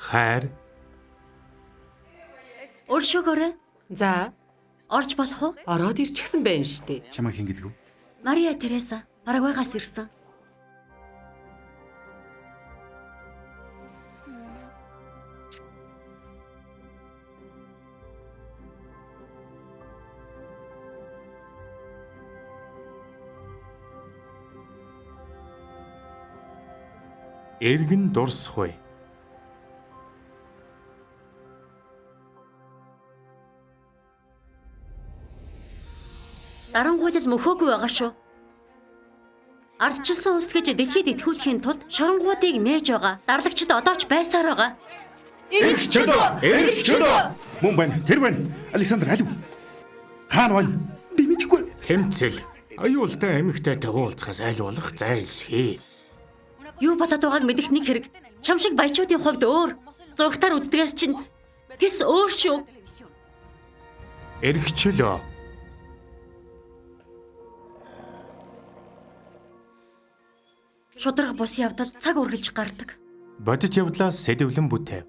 хайр, Өршөөгөөрэй. За, Орж болох уу? ороод ирчихсэн байна штэ. Чамаа хэн гэдэг вэ? Мария Тереса, Парагвайгаас ирсэн. эргэн дурсахгүй. Дарангуйлал мөхөөгүй байгаа шүү. Ардчилсан улс гэж дэлхийд итгүүлэхийн тулд шоронгуудыг нээж байгаа. Дарлагчид одоо ч байсаар байгаа. Эрх чөлөө! Мөн байна. Тэр байна. Александр алив. Хаан байна. Би мэдэхгүй. Тэмцэл. Аюултай эмэгтэйтэй уулзахаас аль болох зайлсхий. Юу болоод байгааг мэдэх нэг хэрэг. Чам шиг баячуудын хувьд өөр. Зургатаар үздэгээс чинь тэс өөр шүү. Эрх чөлөө. Шудраг бус явдал цаг үргэлж гардаг. Бодит явдлаас сэдэвлэн бүтэв.